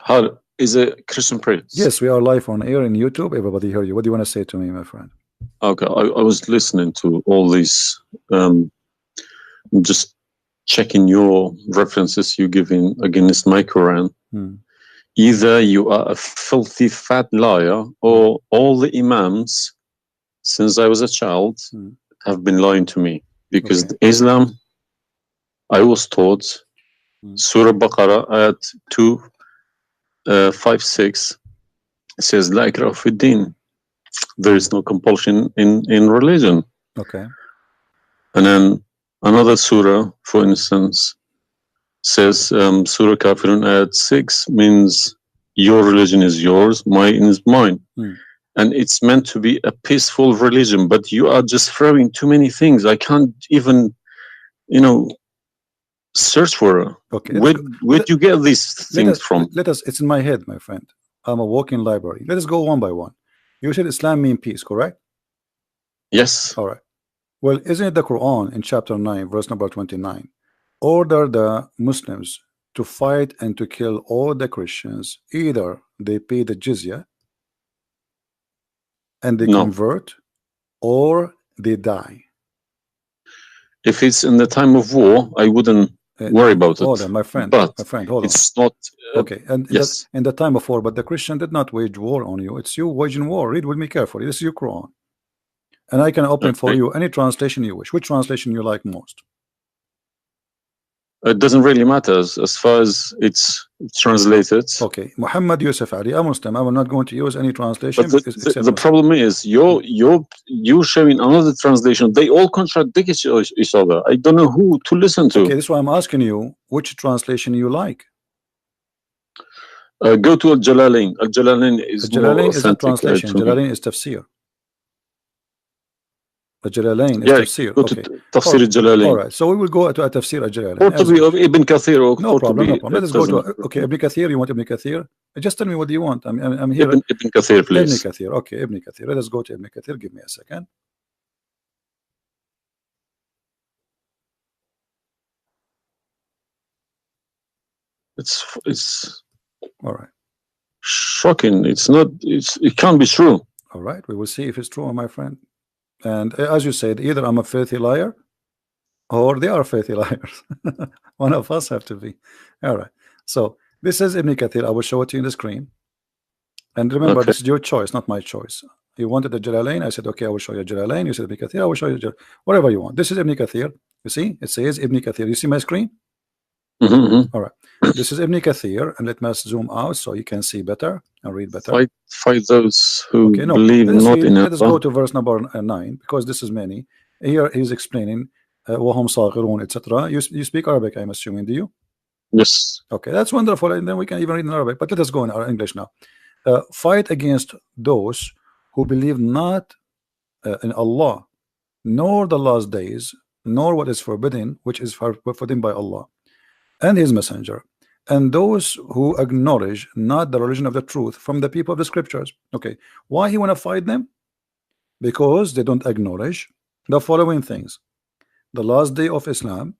How is a Christian Prince? Yes, we are live on air in YouTube. Everybody hear you. What do you want to say to me, my friend? Okay, I was listening to all these, just checking your references you giving against my Quran. Either you are a filthy fat liar, or all the imams since I was a child have been lying to me, because Islam, I was taught Surah Baqarah at 256 says La ikraha fi din. There is no compulsion in religion. Okay. And then another surah, for instance, says Surah Kafirun at 6 means your religion is yours, mine is mine. And it's meant to be a peaceful religion, but you are just throwing too many things. I can't even, search for it. Okay. Where do you get these things from? It's in my head, my friend. I'm a walking library. Let us go one by one. You said Islam means peace, correct? Yes. All right. Well, isn't it the Quran in chapter 9, verse number 29, order the Muslims to fight and to kill all the Christians, either they pay the jizya and they convert, or they die? If it's in the time of war, I wouldn't worry about it. Hold on, my friend. But my friend, hold on. It's not. Okay, and yes, in the time of war, but the Christian did not wage war on you. It's you waging war. Read with me carefully. This is your Quran, and I can open for you any translation you wish. Which translation you like most? It doesn't really matter as far as it's translated. Okay, Muhammad Yusuf Ali, a Muslim. I will not going to use any translation. But the problem is you're showing another translation. They all contradict each other. I don't know who to listen to. Okay, this is why I'm asking you which translation you like. Go to Al-Jalalain. Al-Jalalain is a translation. Jalalain is tafsir. Jalalain is tafsir. Okay. Tafsir Jalalain. All right, so we will go to a tafsir Jalalain. Qurtubi of Ibn Kathir. No problem, no problem. Let us go to Ibn Kathir. You want Ibn Kathir? Just tell me what do you want. I'm here. Ibn Kathir, please. Ibn Kathir. Okay, Ibn Kathir. Let us go to Ibn Kathir. Give me a second. It's all right. Shocking. It can't be true. All right, we will see if it's true, my friend. And as you said, either I'm a filthy liar or they are filthy liars. One of us have to be. All right. So this is Ibn Kathir. I will show it to you on the screen. And remember, this is your choice, not my choice. You wanted the Jalalain. I said, okay, I will show you Jalalain. You said Ibn Kathir. I will show you whatever you want. This is Ibn Kathir. You see, it says Ibn Kathir. You see my screen? All right. This is Ibn Kathir, and let me zoom out so you can see better and read better. Fight those who believe not in Allah. Let us go to verse number 9, because this is many. Here he's explaining وَهُمْ صَاغِرُونَ, etc. You speak Arabic, I'm assuming, do you? Yes. Okay, that's wonderful, and then we can even read in Arabic. But let us go in our English now. Fight against those who believe not in Allah, nor the last days, nor what is forbidden, which is forbidden by Allah and His Messenger, and those who acknowledge not the religion of the truth from the people of the scriptures. Okay, why he want to fight them? Because they don't acknowledge the following things: the last day of Islam,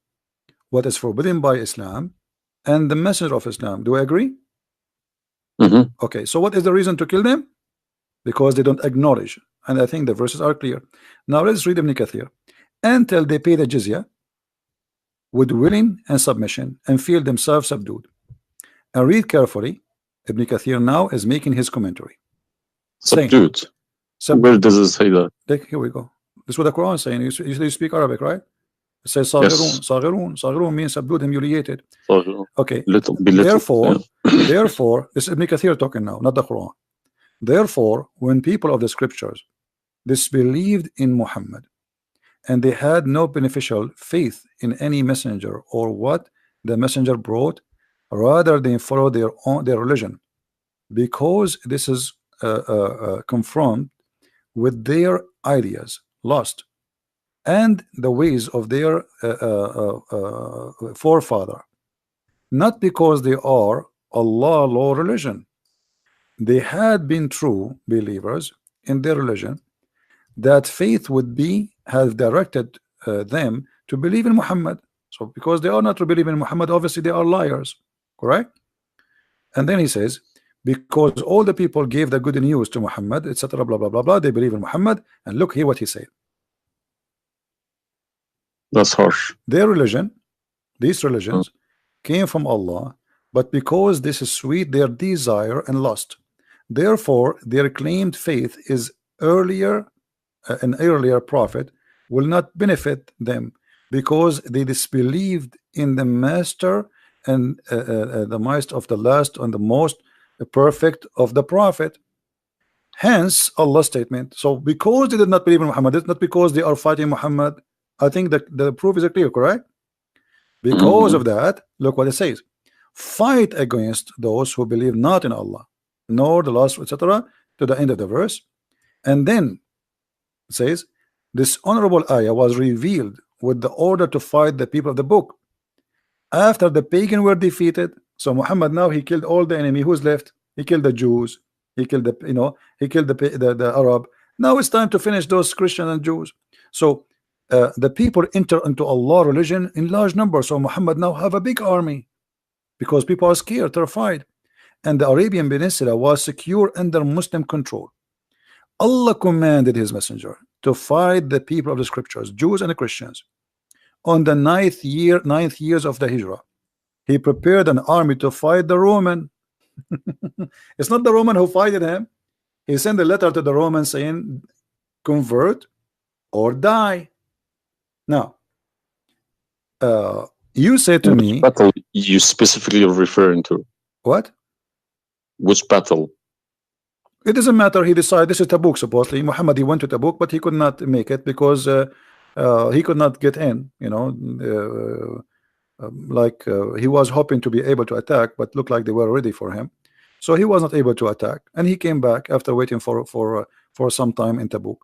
what is forbidden by Islam, and the messenger of Islam. Do I agree? Okay, so what is the reason to kill them? Because they don't acknowledge, and I think the verses are clear. Now let's read Ibn Kathir. Until they pay the jizya with willing and submission and feel themselves subdued. And read carefully. Ibn Kathir now is making his commentary. Subdued. Where does it say that? Here we go. This is what the Quran is saying. You speak Arabic, right? It says Saghirun. Saghirun. Saghirun means subdued, humiliated. Okay. Therefore, this is Ibn Kathir talking now, not the Quran. Therefore, when people of the scriptures disbelieved in Muhammad, and they had no beneficial faith in any messenger or what the messenger brought, rather they follow their religion, because this is confront with their ideas, lust, and the ways of their forefather, not because they are Allah law religion. They had been true believers in their religion, that faith would be have directed them to believe in Muhammad. So because they are not to believe in Muhammad, obviously they are liars, correct? And then he says, because all the people gave the good news to Muhammad, etc., blah blah blah blah, they believe in Muhammad. And look here what he said. That's harsh. Their religion, these religions, came from Allah, but because this is sweet, their desire and lust. Therefore, their claimed faith is earlier, an earlier prophet will not benefit them, because they disbelieved in the master and the master of the last and the most perfect of the prophet. Hence Allah's statement. So because they did not believe in Muhammad, it's not because they are fighting Muhammad. I think that the proof is clear, correct? Because of that, look what it says: fight against those who believe not in Allah, nor the last, etc., to the end of the verse. And then it says, this honorable ayah was revealed with the order to fight the people of the book after the pagan were defeated. So Muhammad now, he killed all the enemy. Who's left? He killed the Jews, he killed the, he killed the Arab. Now it's time to finish those Christians and Jews. So the people enter into Allah religion in large numbers. So Muhammad now have a big army because people are scared, terrified, and the Arabian Peninsula was secure under Muslim control. Allah commanded his messenger to fight the people of the scriptures, Jews and the Christians. On the ninth years of the Hijrah, he prepared an army to fight the Roman. It's not the Roman who fighted him. He sent a letter to the Romans saying, convert or die. Now, you say to me, battle you specifically are referring to? What? Which battle? It doesn't matter. He decided, this is Tabuk supposedly. Muhammad, he went to Tabuk, but he could not make it because he could not get in, he was hoping to be able to attack, but looked like they were ready for him, so he was not able to attack, and he came back after waiting for some time in Tabuk.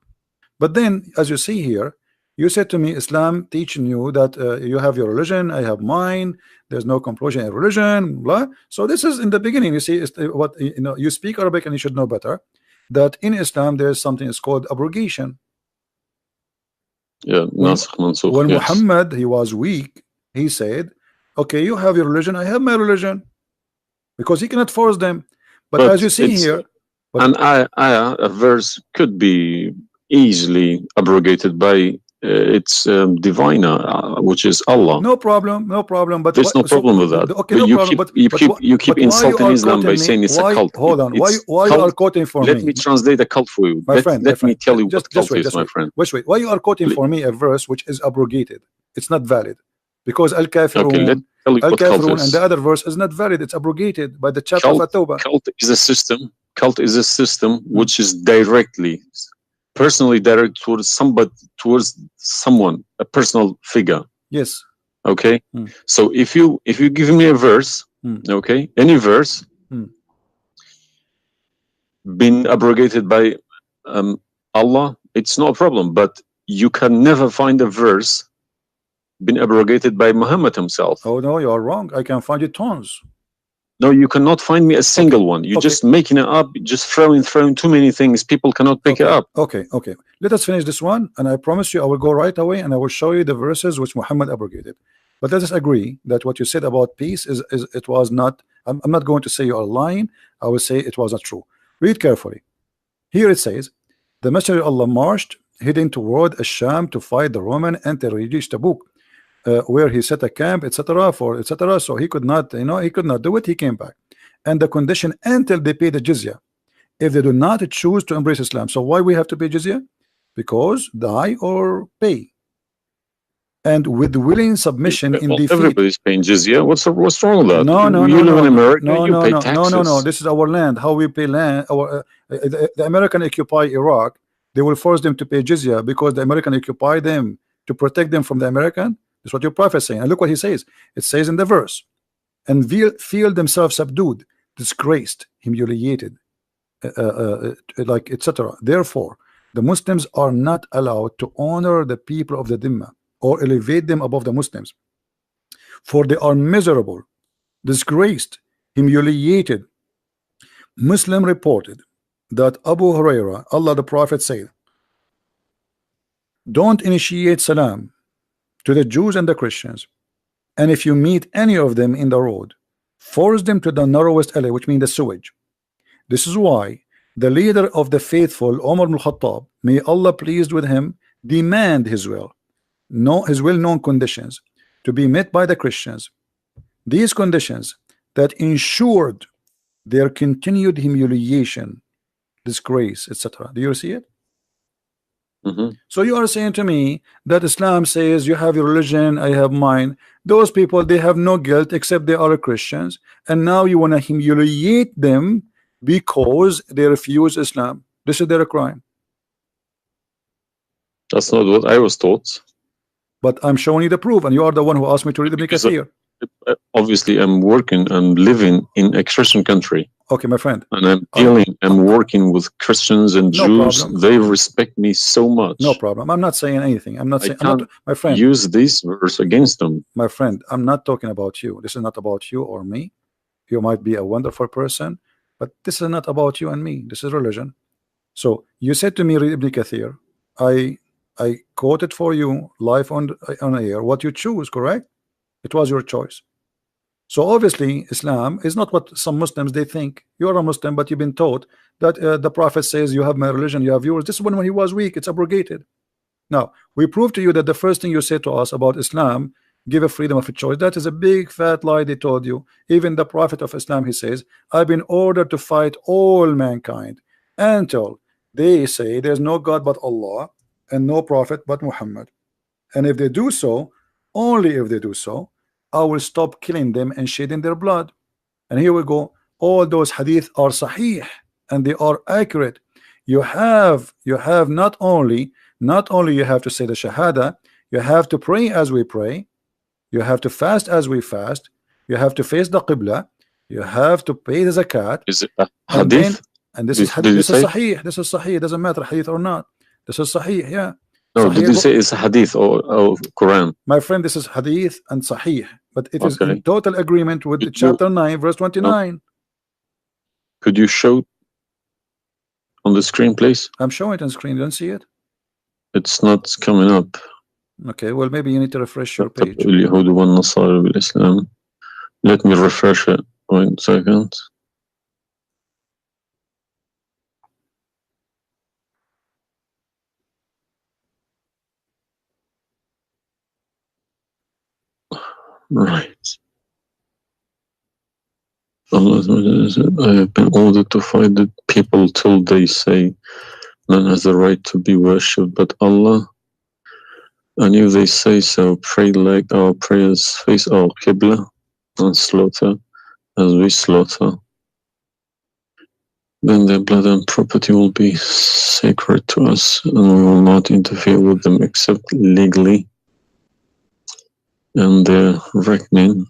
But then, as you see here, you said to me, Islam teaching you that you have your religion, I have mine, there's no compulsion in religion, blah. So this is in the beginning. You see, what you speak Arabic and you should know better that in Islam there is something is called abrogation. Yeah, when yes. Muhammad, he was weak, he said, okay, you have your religion, I have my religion, because he cannot force them. But as you see here, a verse could be easily abrogated by its diviner, which is Allah. No problem, no problem. But there's no problem with that. Okay, no problem. You keep insulting Islam by saying it's a cult. Hold on. Why you are quoting for me? Let me translate a cult for you. Let me tell you what cult is, my friend. Wait. Why you are quoting for me a verse which is abrogated? It's not valid. Because Al-Kafirun, and the other verse is not valid. It's abrogated by the chapter of At-Tawbah. Cult is a system. Cult is a system which is personally directed towards someone, a personal figure. Yes. Okay. So if you give me a verse, okay, any verse, been abrogated by Allah, it's no problem. But you can never find a verse been abrogated by Muhammad himself. Oh no, you are wrong. I can find it tons. No, you cannot find me a single one. You're just making it up, just throwing too many things. People cannot pick it up. Okay. Let us finish this one, and I promise you I will go right away and I will show you the verses which Muhammad abrogated. But let us agree that what you said about peace is it was not. I'm not going to say you are lying. I will say it was not true. Read carefully. Here it says, the Messenger of Allah marched heading toward Asham to fight the Roman until he reached Tabuk, where he set a camp, etc. So he could not, he could not do it. He came back, and the condition until they pay the jizya, if they do not choose to embrace Islam. So why we have to pay jizya? Because die or pay. And with willing submission in defeat. Everybody's paying jizya. What's wrong with that? No. You live in America. You pay taxes. No. This is our land. How we pay land? The American occupy Iraq. They will force them to pay jizya because the American occupy them to protect them from the American. That's what your prophet is saying. And look what he says. It says in the verse, and feel themselves subdued, disgraced, humiliated, like etc. Therefore, the Muslims are not allowed to honor the people of the Dhimma or elevate them above the Muslims, for they are miserable, disgraced, humiliated. Muslim reported that Abu Huraira, Allah the Prophet said, don't initiate salam to the Jews and the Christians, and if you meet any of them in the road, forced them to the narrowest alley, which means the sewage. This is why the leader of the faithful, Umar ibn Khattab, may Allah pleased with him, demand his well-known conditions to be met by the Christians. These conditions that ensured their continued humiliation, disgrace, etc. Do you see it? So you are saying to me that Islam says you have your religion, I have mine. Those people, they have no guilt except they are Christians, and now you want to humiliate them because they refuse Islam. This is their crime. That's not what I was taught. But I'm showing you the proof, and you are the one who asked me to read Ibn Kathir. Obviously, I'm working and living in a Christian country. Okay, my friend. And I'm working with Christians and Jews. They respect me so much. No problem. I'm not saying anything. I'm not saying, my friend. Use this verse against them. My friend, I'm not talking about you. This is not about you or me. You might be a wonderful person, but this is not about you and me. This is religion. So you said to me, read Ibn Kathir. I quoted for you live on air what you choose, correct? It was your choice. So obviously Islam is not what some Muslims they think. You're a Muslim, but you've been taught that the Prophet says you have my religion, you have yours. This is when he was weak, it's abrogated. Now we prove to you that the first thing you say to us about Islam, give a freedom of a choice, that is a big fat lie they told you. Even the Prophet of Islam, he says, I've been ordered to fight all mankind until they say there's no God but Allah and no prophet but Muhammad. And if they do so, only if they do so, I will stop killing them and shedding their blood. And here we go. All those hadith are sahih and they are accurate. You have not only you have to say the shahada, you have to pray as we pray, you have to fast as we fast, you have to face the qibla, you have to pay the zakat. Is it a hadith? And this is sahih. This is sahih. It doesn't matter hadith or not. This is sahih, yeah. No, Sahih, did you say it's a hadith or Quran? My friend, this is hadith and sahih, but it is in total agreement with chapter 9, verse 29. Could you show on the screen, please? I'm showing it on screen. You don't see it? It's not coming up. Okay, well, maybe you need to refresh your page. Let me refresh it. 1 second. Right. Allah said, I have been ordered to fight the people till they say none has the right to be worshipped but Allah. And if they say so, pray like our prayers, face our Qibla, and slaughter as we slaughter. Then their blood and property will be sacred to us, and we will not interfere with them except legally, and their reckoning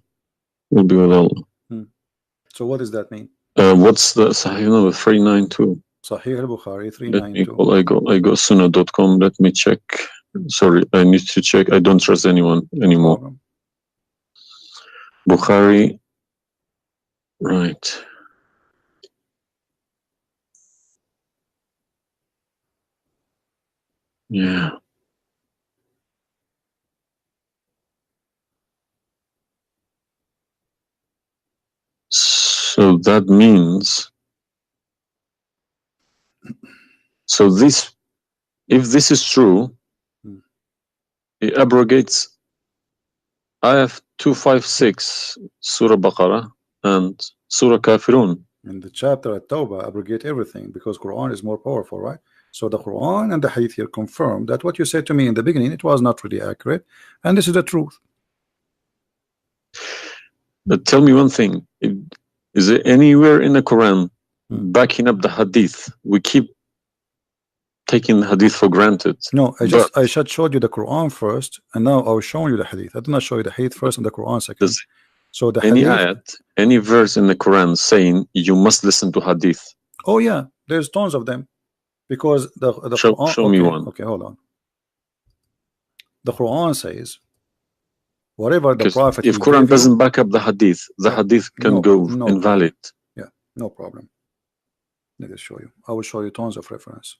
will be with Allah. So what does that mean? What's the Sahih number? 392. Sahih al-Bukhari 392. I go sunnah.com. Let me check. Sorry, I need to check. I don't trust anyone anymore. No, Bukhari. Right. Yeah. So that means, so this, if this is true, it abrogates ayah 256, Surah Baqarah, and Surah Kafirun. In the chapter at Tawbah, abrogate everything because Quran is more powerful, right? So the Quran and the Hadith here confirm that what you said to me in the beginning, it was not really accurate, and this is the truth. But tell me one thing: is there anywhere in the Quran backing up the Hadith? We keep taking the Hadith for granted. No, I just showed you the Quran first, and now I was showing you the Hadith. I did not show you the Hadith first and the Quran second. So the any Hadith, ayat, any verse in the Quran saying you must listen to Hadith? Oh yeah, there's tons of them, because the Quran. Show me one. Okay, hold on. The Quran says, whatever the Prophet. If Quran doesn't back up the Hadith, the Hadith can go invalid. Yeah, no problem. Let me show you. I will show you tons of reference.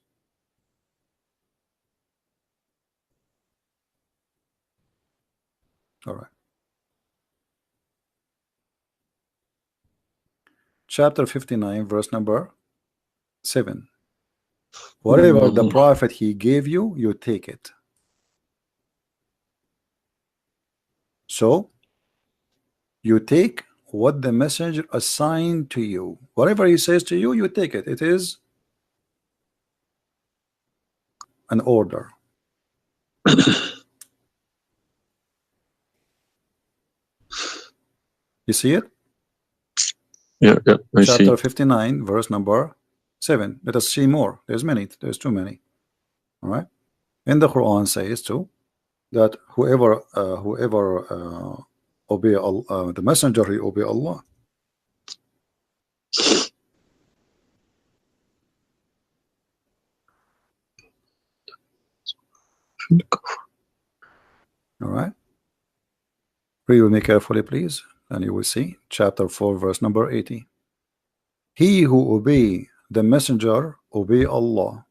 All right. chapter 59 verse number 7. Whatever the prophet he gave you, you take it. So you take what the messenger assigned to you. Whatever he says to you, you take it. It is an order. You see it? Yeah, I see. Chapter 59 verse number 7. Let us see more. There's many. There's too many. All right. And the Quran says too that whoever obey Allah, the messenger, he obey Allah. All right. Read with me carefully, please, and you will see chapter 4 verse number 80. He who obey the messenger obey Allah.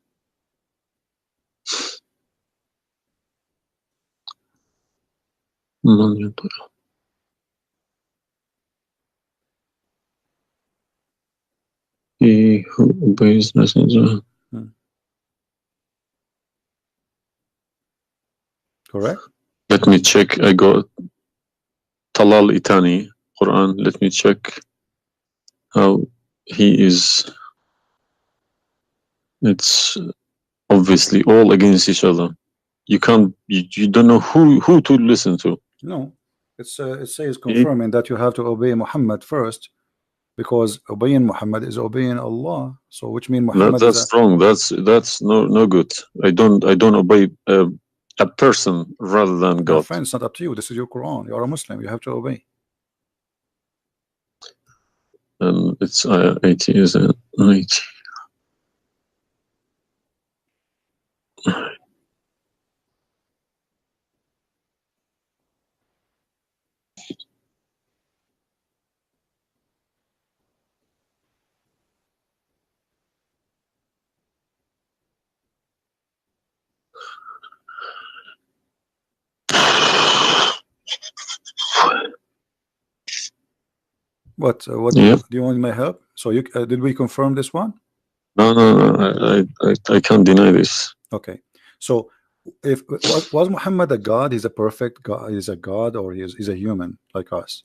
He who obeys messenger. Correct. Let me check. I got Talal Itani Quran. Let me check how he is. It's obviously all against each other. You can't. You don't know who to listen to. No, it says confirming that you have to obey Muhammad first, because obeying Muhammad is obeying Allah. So which means Muhammad. That's wrong. That's no good. I don't obey a person rather than God. My friend, it's not up to you. This is your Quran. You are a Muslim. You have to obey. And it's 80, isn't it? 80. What do you want my help? So you did we confirm this one? No. I can't deny this. Okay. So if was Muhammad a god? He's a perfect god. He's a god, or he's a human like us?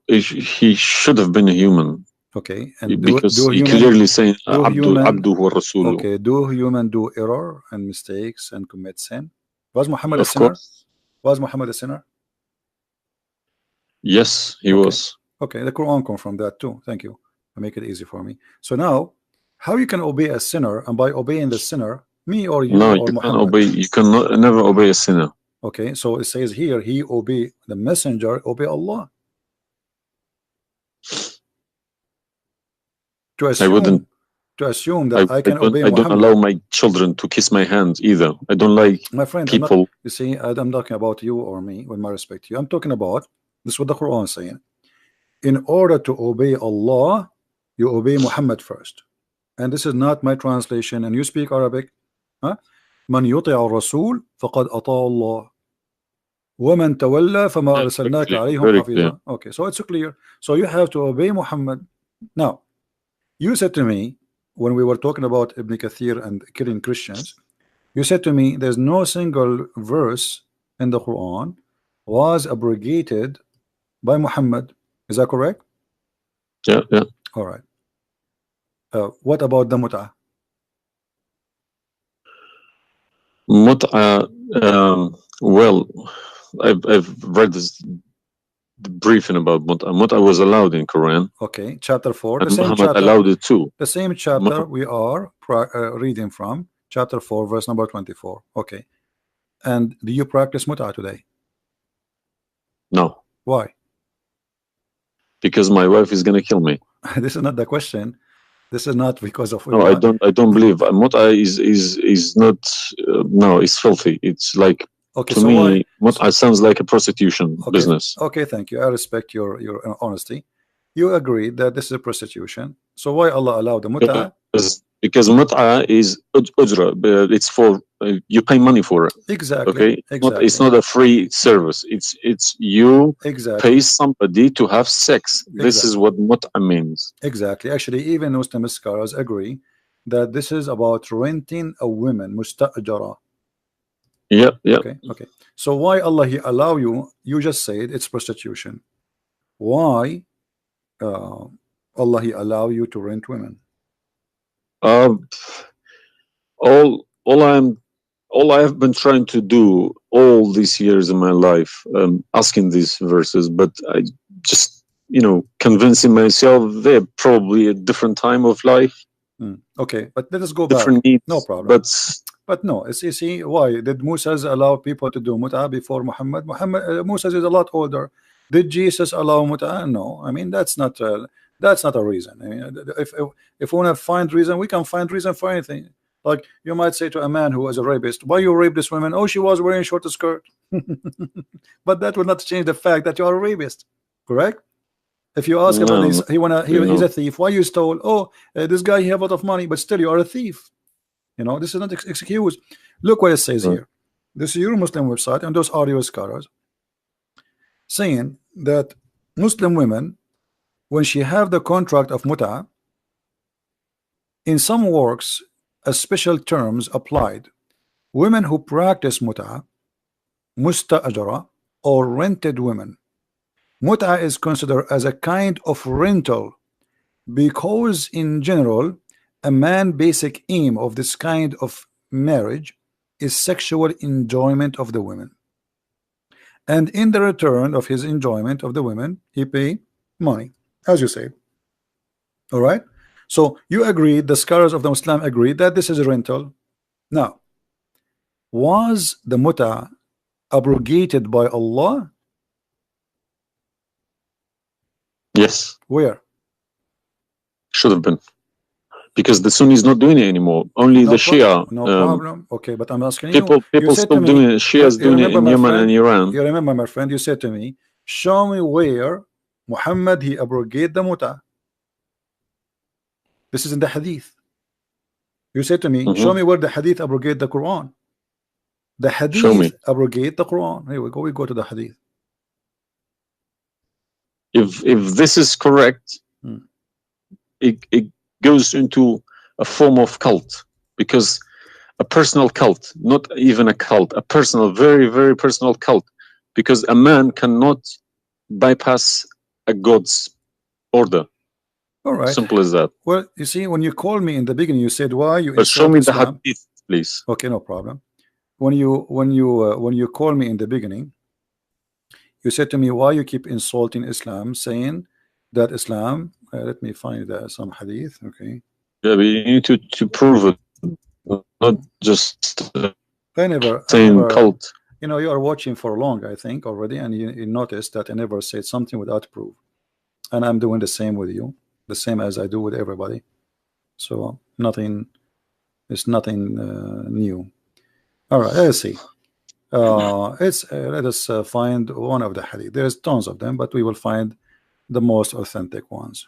He should have been a human. Okay. And because he clearly saying Abduhu wa Rasuluhu. Okay. Do human do error and mistakes and commit sin? Was Muhammad a sinner? Course. Was Muhammad a sinner? Yes, he was. Okay, the Quran confirmed that too. Thank you. Make it easy for me. So now, how you can obey a sinner, and by obeying the sinner, me or you or you Muhammad? can't obey. You cannot never obey a sinner. Okay, so it says here, he obey the messenger, obey Allah. To assume that I can obey Muhammad. I don't allow my children to kiss my hand either. I don't like my friend, people. You see, I'm talking about you or me, with my respect to you. I'm talking about this is what the Quran is saying. In order to obey Allah, you obey Muhammad first. And this is not my translation, and you speak Arabic. Man yuti'u rasul faqad ata'a Allah. وَمَنْ تَوَلَّى فَمَا أَرْسَلْنَاكَ عَلَيْهِمْ حَفِيظًا. Okay, so it's clear. So you have to obey Muhammad. Now, you said to me, when we were talking about Ibn Kathir and killing Christians, you said to me, there's no single verse in the Quran was abrogated by Muhammad. Is that correct? Yeah. All right. What about the mut'ah? Mut'ah, well, I've read this briefing about mut'ah. Mut'ah was allowed in Quran. Okay, chapter 4. And Muhammad allowed it too. The same chapter we are reading from, chapter 4, verse number 24. Okay. And do you practice mut'ah today? No. Why? Because my wife is going to kill me. This is not the question. This is not because of. No, I don't believe mut'ah is not. No, it's filthy. It's like, okay, to so me, mut'ah sounds like a prostitution business. Okay, thank you. I respect your honesty. You agree that this is a prostitution. So why Allah allowed the mut'ah? Because mut'a is ujra, it's for you pay money for it. Exactly. Okay, Exactly. it's not a free service. It's you Exactly. pay somebody to have sex. This is what mut'a means. Exactly. Actually, even Muslim scholars agree that this is about renting a woman, musta'jara. Yeah, yeah. Okay, okay. So why Allah He allow you? You just said it's prostitution. Why Allah He allow you to rent women? All I have been trying to do all these years in my life, asking these verses, but I just, convincing myself they're probably a different time of life. Okay, but let us go different back. needs. No problem. But no, you see, why did Moses allow people to do mut'ah before Muhammad? Moses is a lot older. Did Jesus allow mut'ah? No. I mean, that's not a reason. I mean, if we want to find reason, we can find reason for anything. Like you might say to a man who was a rapist, why you rape this woman? Oh, she was wearing a short skirt. But that would not change the fact that you are a rapist, correct? If you ask about he's a thief, why you stole? Oh, this guy he have a lot of money, but still you are a thief. This is not excuse. Look what it says here. This is your Muslim website, and those audio scholars saying that Muslim women, when she have the contract of mut'ah, in some works, a special terms applied. Women who practice mut'ah, musta'jara, or rented women. Mut'ah is considered as a kind of rental because in general a man's basic aim of this kind of marriage is sexual enjoyment of the women, and in the return of his enjoyment of the women he pay money, as you say. All right, so you agree, the scholars of the Muslim agree that this is a rental. Now, was the mut'ah abrogated by Allah? Yes. Where? Should have been, because the Sunni is not doing it anymore. Only the Shia. No problem. Okay, but I'm asking people still doing it. Shia's doing it in Yemen and Iran. You remember, my friend, you said to me, show me where Muhammad he abrogated the mut'ah. This is in the hadith. You said to me, show me where the hadith abrogate the Quran. The hadith abrogate the Quran. Here we go. We go to the hadith. If this is correct, it goes into a form of cult, because a personal cult, not even a cult, a personal, very, very personal cult, because a man cannot bypass a God's order. All right. Simple as that. Well, you see, when you called me in the beginning, you said, why you but show me the hadith, please. Okay, no problem. When you call me in the beginning, you said to me, why you keep insulting Islam, saying that Islam, let me find some hadith. Okay. Yeah, but you need to prove it, not just saying cult. You are watching for long, I think, already, and you noticed that I never said something without proof, and I'm doing the same with you, the same as I do with everybody. So it's nothing new. All right, let's see. Let us find one of the hadith. There's tons of them, but we will find the most authentic ones.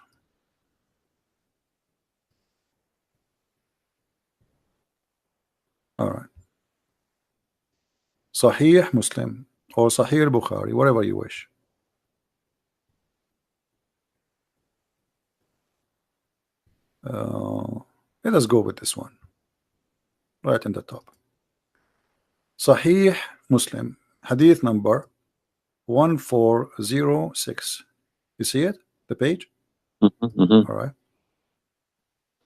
All right. Sahih Muslim or Sahih Bukhari, whatever you wish. Let us go with this one right in the top. Sahih Muslim, hadith number 1406. You see it, the page? All right.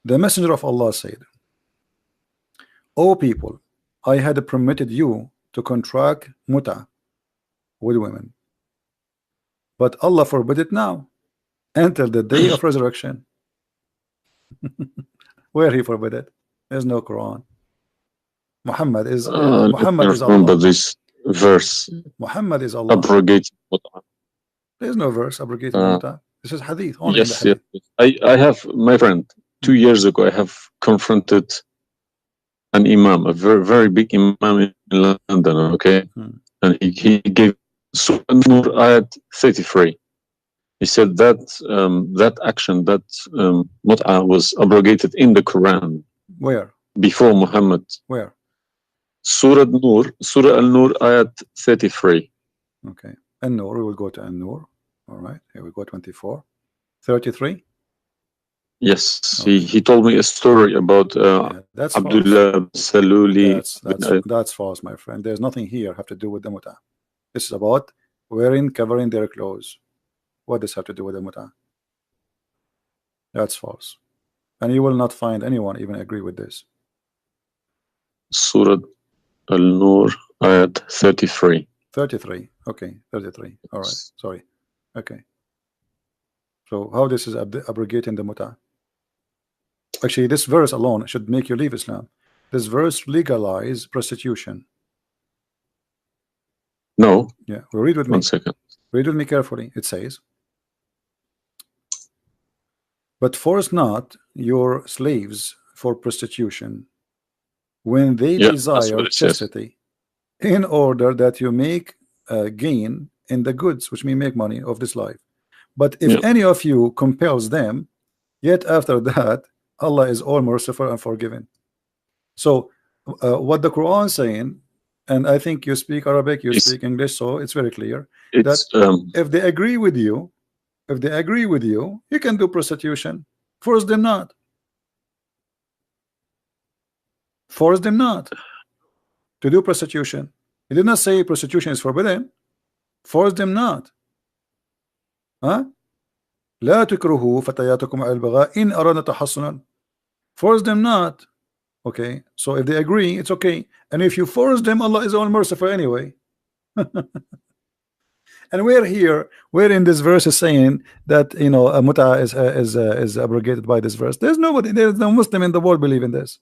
The Messenger of Allah said, O people, I had permitted you to contract mut'ah with women, but Allah forbid it now until the day of resurrection. Where he forbid it? There's no Quran. Muhammad is Allah. This verse. Muhammad is Allah. Abrogated. There's no verse abrogating mut'ah. This is hadith. Only yes, hadith. yes. I have, my friend, 2 years ago, I have confronted an imam, a very, very big imam in London, okay? And he gave Surah Ayat 33. He said that that action, that mut'ah was abrogated in the Quran. Where? Before Muhammad. Where? Surah Al-Nur, ayat 33. Okay. An-Nur, we will go to An-Nur. All right, here we go, 24. 33? Yes, Okay. he told me a story about that's Abdullah Saluli. That's false, my friend. There's nothing here have to do with the muta. This is about covering their clothes. What does have to do with the muta? That's false. And you will not find anyone even agree with this. Surah Al-Nur, ayat 33. 33. Okay, 33. All right, sorry. Okay. So how this is abrogating the muta? Actually, this verse alone should make you leave Islam. This verse legalize prostitution. No. Yeah, well, read with me. 1 second. Read with me carefully. It says, but force not your slaves for prostitution when they desire chastity, in order that you make gain in the goods, which mean make money of this life. But if any of you compels them, yet after that Allah is all merciful and forgiving. So what the Quran is saying, and I think you speak Arabic, you speak English, so it's very clear that if they agree with you, you can do prostitution. Force them not. Force them not to do prostitution. He did not say prostitution is forbidden. Force them not. Huh? لا تكرهوا فتياتكم على البغاء إن أردنا تحصنا. Force them not. Okay, so if they agree, it's okay. And if you force them, Allah is all merciful anyway. And we're in this verse is saying that, you know, a muta is abrogated by this verse. There's no Muslim in the world believe in this.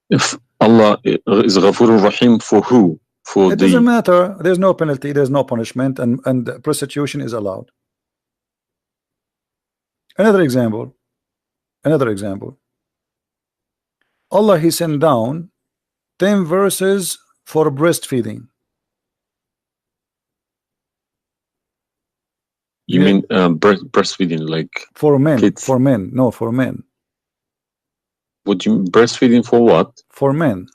If Allah is Ghafurur Rahim for who? It doesn't matter. There's no penalty, there's no punishment, and prostitution is allowed. Another example. Allah, He sent down 10 verses for breastfeeding. You mean breastfeeding, like for men? Kids. For men, no, for men. Would you breastfeeding for what? For men.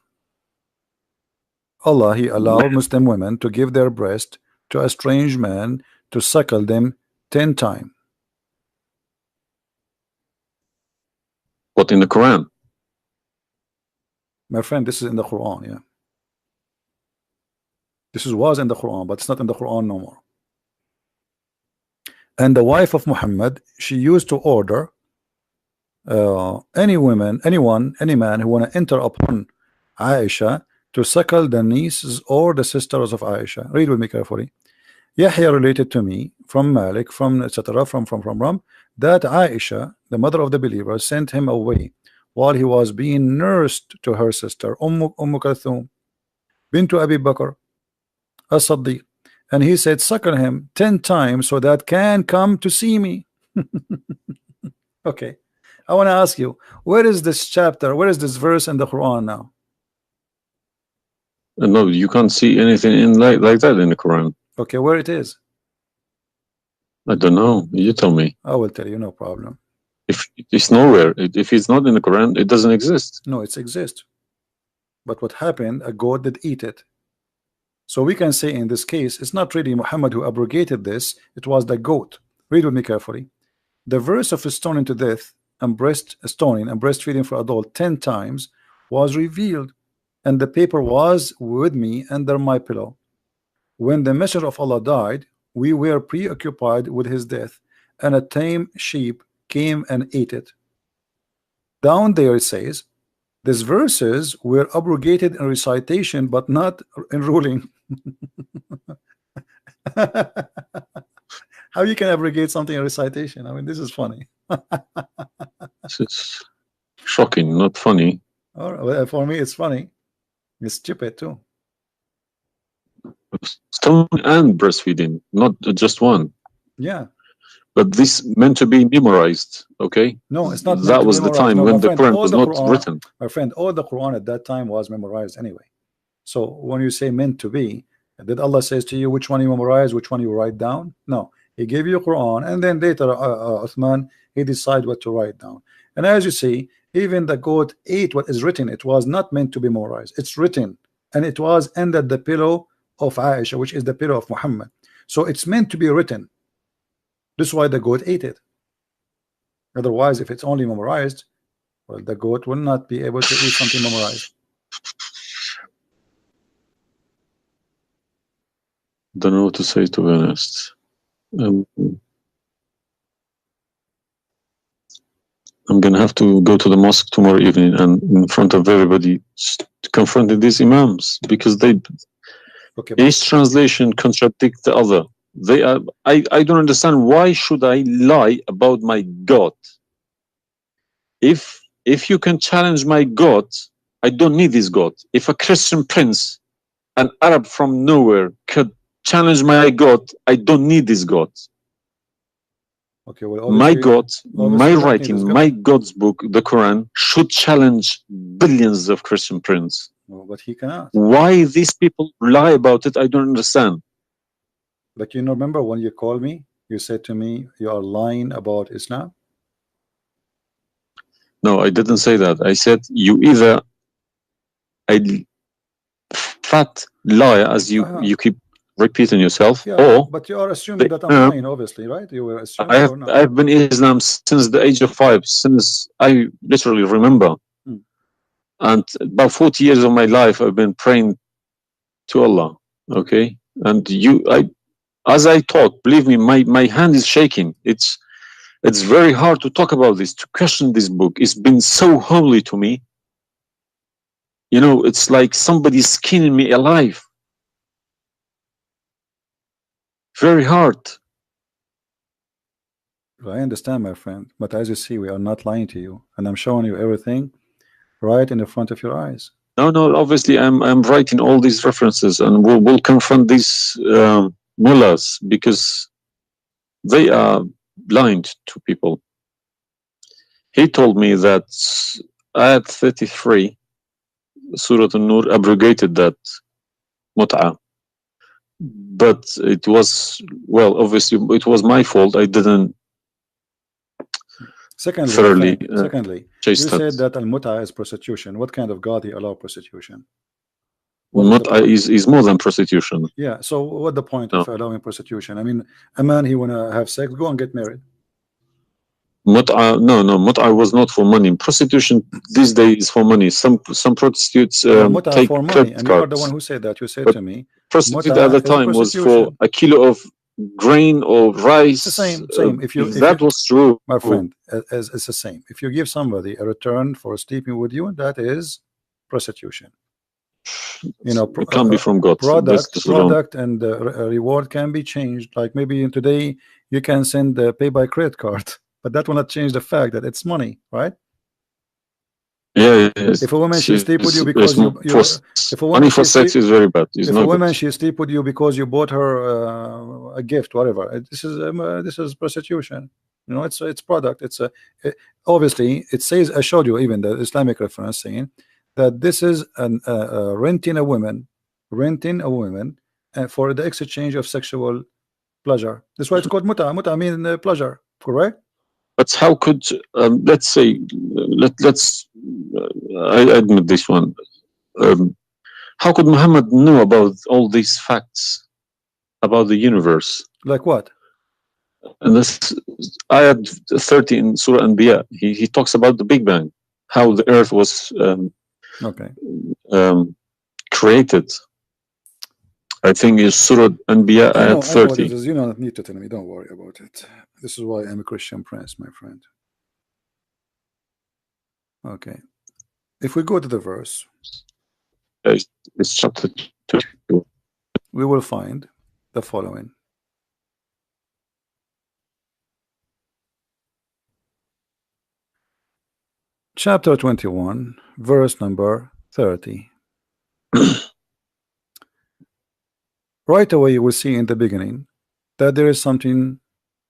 Allah, He allowed Muslim women to give their breast to a strange man to suckle them 10 times. What, in the Quran? My friend, this is in the Quran, yeah. This was in the Quran, but it's not in the Quran no more. And the wife of Muhammad, she used to order any man who want to enter upon Aisha to suckle the nieces or the sisters of Aisha. Read with me carefully. Yahya related to me from Malik, from etc. from that Aisha, the mother of the believer, sent him away while he was being nursed to her sister Kulthum bintu Abi Bakr as-Siddiq, and he said, suckle him 10 times so that can come to see me. Okay, I want to ask you, where is this chapter, where is this verse in the Quran now? No, you can't see anything in like that in the Quran. Okay, where it is? I don't know. You tell me. I will tell you, no problem. If it's nowhere, if it's not in the Quran, it doesn't exist. No, it exists. But what happened? A goat did eat it. So we can say in this case, it's not really Muhammad who abrogated this. It was the goat. Read with me carefully. The verse of stoning to death and stoning and breastfeeding for adult 10 times was revealed, and the paper was with me under my pillow. When the messenger of Allah died, we were preoccupied with his death, and a tame sheep came and ate it. Down there it says, these verses were abrogated in recitation, but not in ruling. How you can abrogate something in recitation? I mean, this is funny. This is shocking, not funny. All right, well, for me, it's funny. It's stupid too. Stoning and breastfeeding, not just one. Yeah. But this meant to be memorized, okay? No, it's not. That was the time when the Quran was not written. My friend, all the Quran at that time was memorized anyway. So when you say meant to be, did Allah says to you which one you memorize, which one you write down? No, He gave you Quran, and then later Uthman, he decided what to write down. And as you see, even the goat ate what is written. It was not meant to be memorized. It's written, and it was under the pillow of Aisha, which is the pillow of Muhammad. So it's meant to be written. This is why the goat ate it. Otherwise, if it's only memorized, well, the goat will not be able to eat something memorized. Don't know what to say, to be honest. I'm gonna have to go to the mosque tomorrow evening and in front of everybody confront these imams, because they each translation contradicts the other. They are. I don't understand, why should I lie about my God? If you can challenge my God, I don't need this God. If a Christian prince, an Arab from nowhere, could challenge my God, I don't need this God. Okay, well, my God, my writing, my God's book, the Quran, should challenge billions of Christian princes. No, but he cannot. Why these people lie about it, I don't understand. But you remember when you called me, you said to me, you are lying about Islam? No, I didn't say that. I said you either a fat liar, as you keep repeating yourself, or but you are assuming that I'm lying, obviously, right? You were assuming. I've been in Islam since the age of 5, since I literally remember. And about 40 years of my life, I've been praying to Allah. Okay, and as I talk, believe me, my hand is shaking. It's very hard to talk about this, to question this book. It's been so holy to me. You know, it's like somebody's skinning me alive. Very hard. I understand, my friend, but as you see, we are not lying to you, and I'm showing you everything right in the front of your eyes. No, obviously I'm writing all these references, and we'll confront these mullahs, because they are blind to people. He told me that Ayat 33, Surah An-Nur, abrogated that mut'ah. But it was, well, obviously it was my fault. I didn't Secondly, you said that al-mut'ah is prostitution. What kind of God he allow prostitution? Mut'ah is more than prostitution. Yeah, so what the point of allowing prostitution? I mean, a man, he wanna have sex, go and get married. Mut'ah, no, mut'ah was not for money. Prostitution these days is for money. Some prostitutes take for money, and you are the one who said that. You said to me, prostitute at the time was for a kilo of grain or rice. It's the same. If that was true, my friend, it's the same. If you give somebody a return for sleeping with you, that is prostitution. You know, it can be from God. Product and reward can be changed. Like maybe today you can send pay by credit card, but that will not change the fact that it's money, right? Yeah. If a woman she sleep with you because if a woman money for sex is very bad. If a woman she sleep with you because you bought her a gift, whatever, this is prostitution. You know, it's product. Obviously it says, I showed you even the Islamic reference saying that this is renting a woman for the exchange of sexual pleasure. That's why it's called mut'ah. Mut'ah means pleasure, correct? But how could let's say let's I admit this one. How could Muhammad know about all these facts about the universe? Like what? And this ayat 30 in Surah Anbiya, he talks about the Big Bang, how the earth was created. I think it's Surah Anbiya ayat 30. You don't need to tell me, don't worry about it. This is why I'm a Christian prince, my friend. Okay. If we go to the verse, it's chapter 2. We will find the following. Chapter 21, verse number 30. Right away you will see in the beginning that there is something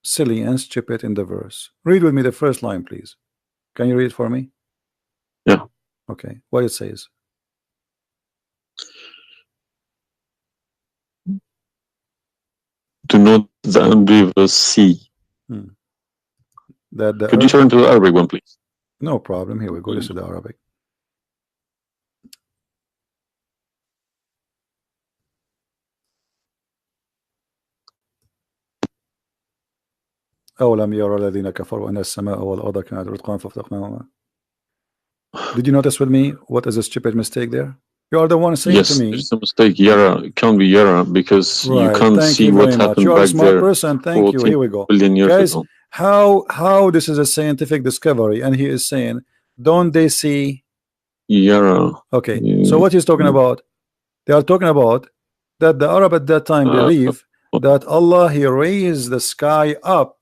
silly and stupid in the verse. Read with me the first line, please. Can you read it for me? Yeah. Okay. What it says? Do not the unbelievers see? That the Could you turn to the Arabic one, please? No problem. Here we go. This is the Arabic. أولم يرى الذين كفروا أن السماء والأرض كانت رتقا ففتقناهما. Did you notice with me what is a stupid mistake there? You are the one saying yes, to me. Yes, there's a mistake. Yara, it can't be Yara because you can't see what happened you are back a smart there. person. Thank you. Here we go. Guys, how this is a scientific discovery, and he is saying, don't they see? Yara. Okay. So what he's talking about? They are talking about that the Arab at that time believe that Allah, he raised the sky up.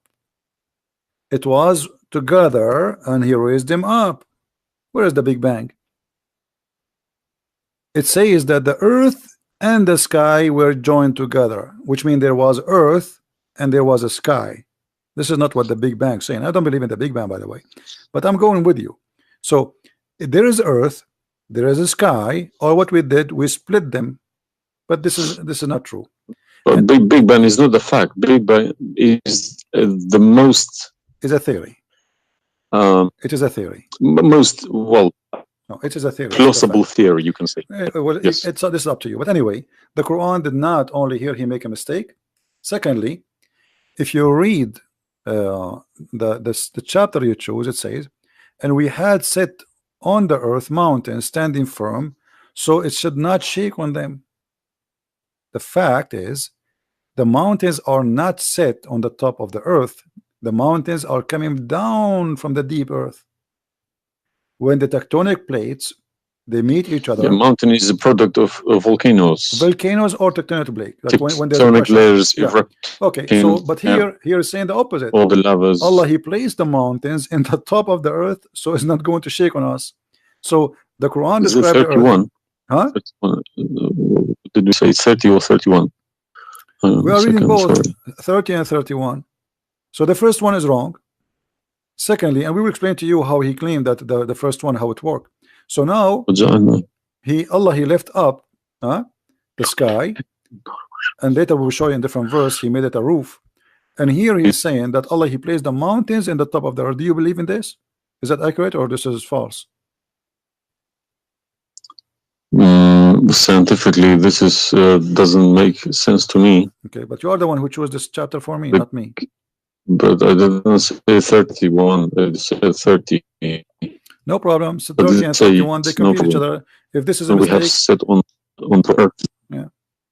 It was together and he raised them up. Where is the Big Bang? It says that the earth and the sky were joined together, which means there was earth and there was a sky. This is not what the Big Bang is saying. I don't believe in the Big Bang, by the way, but I'm going with you. So there is earth, there is a sky, or what we did, we split them. But this is not true. But Big Bang is not the fact. Big Bang is the most. Is a theory. It is a theory. Most no, it is a theory. Plausible theory, you can say. Well, yes. This is up to you. But anyway, the Quran did not only here he make a mistake. Secondly, if you read the chapter you choose, it says, and we had set on the earth mountains standing firm, so it should not shake on them. The fact is, the mountains are not set on the top of the earth. The mountains are coming down from the deep earth. When the tectonic plates, they meet each other. The mountain is a product of volcanoes. Volcanoes or tectonic plate. Like when there's tectonic layers. Yeah. Okay, so but here is saying the opposite. All the lavas. Allah, he placed the mountains in the top of the earth, so it's not going to shake on us. So the Quran describes 31. Huh? 31. Did we say 30 or 31? We are reading both 30 and 31. So the first one is wrong. Secondly, and we will explain to you how he claimed that the first one, how it worked. So now Allah he left up the sky, and later we will show you in different verse he made it a roof. And here he's saying that Allah he placed the mountains in the top of the earth. Do you believe in this? Is that accurate or this is false? Scientifically, this is doesn't make sense to me. Okay, but you are the one who chose this chapter for me, not me. But I didn't say 31. I said 30. No problem. So 30 and 31 they complete each other. If this is a mistake, we have set on the earth,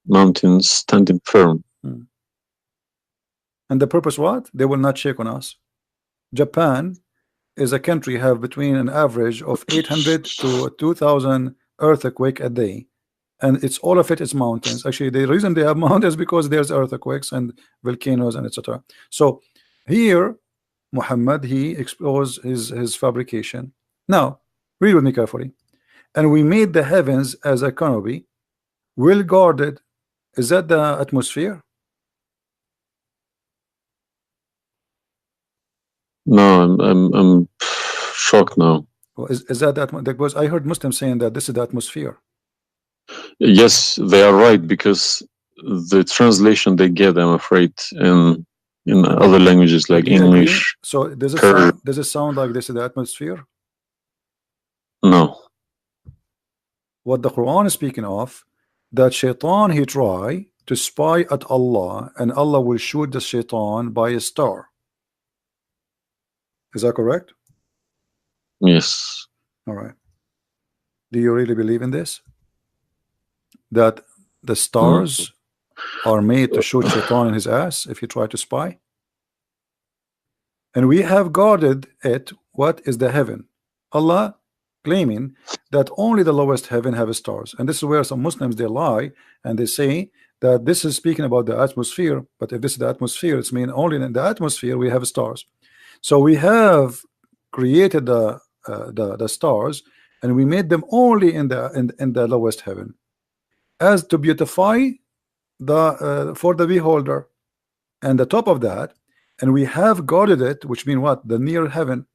mountains standing firm. And the purpose what? They will not shake on us. Japan is a country have between an average of 800 to 2,000 earthquake a day, and it's all of it is mountains. Actually, the reason they have mountains because there's earthquakes and volcanoes and etc. So here Muhammad he exposed his fabrication. Now read with me carefully. And we made the heavens as a canopy, well guarded. Is that the atmosphere? No, I'm shocked now. Well, is that because I heard Muslims saying that this is the atmosphere. Yes, they are right, because the translation they get, I'm afraid, in other languages like English. So does it sound like this is the atmosphere? No. What the Quran is speaking of, that shaitan he try to spy at Allah, and Allah will shoot the shaitan by a star. Is that correct? Yes. All right. Do you really believe in this? That the stars are made to shoot shaitan in his ass if you try to spy? And we have guarded it. What is the heaven? Allah claiming that only the lowest heaven have stars. And this is where some Muslims they lie and they say that this is speaking about the atmosphere, but if this is the atmosphere, it's mean only in the atmosphere we have stars. So we have created the stars, and we made them only in the lowest heaven, as to beautify the for the beholder. And the top of that, and we have guarded it, which means what? The near heaven,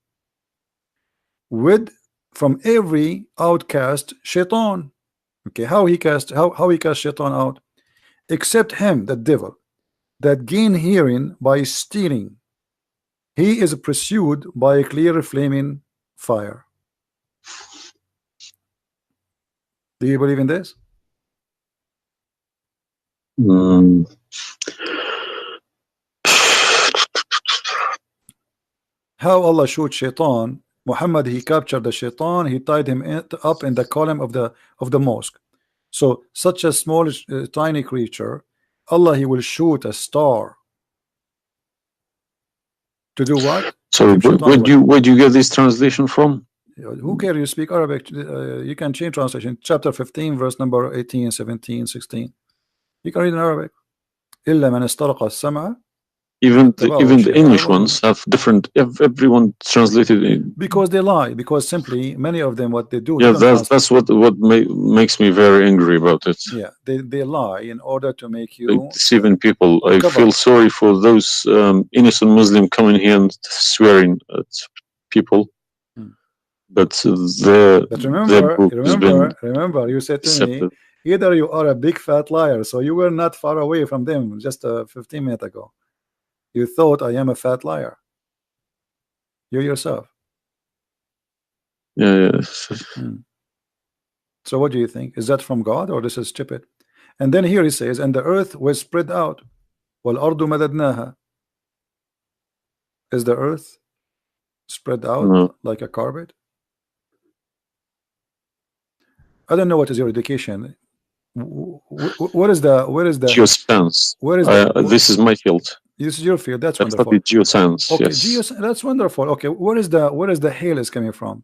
with from every outcast shaitan. Okay, how he cast shaitan out? Except him, the devil, that gain hearing by stealing. He is pursued by a clear flaming fire. Do you believe in this? How Allah shoot shaitan? Muhammad, he captured the shaitan, he tied him up in the column of the mosque. So such a small tiny creature, Allah, he will shoot a star to do what? So where do you get this translation from? Who cares? You speak Arabic, you can change translation. Chapter 15 verse number 18, 17, 16. You can read in Arabic. إلا من استرق السمع. Even the English ones have different. Everyone translated it because they lie. Because simply many of them, what they do. Yeah, that's what makes me very angry about it. Yeah, they lie in order to make you like deceiving people. I feel sorry for those innocent Muslim coming here and swearing at people. But remember, you said to me, either you are a big fat liar, so you were not far away from them just 15 minutes ago. You thought I am a fat liar. You yourself. Yeah. So what do you think? Is that from God or this is stupid? And then here he says, and the earth was spread out. وَالْأَرْضُ مَدَدْنَاهَا. Is the earth spread out like a carpet? I don't know what is your education. What is the geoscience? Where is this is my field. This is your field. That's wonderful. Geoscience. Okay, yes. That's wonderful. Okay, where is the hail is coming from?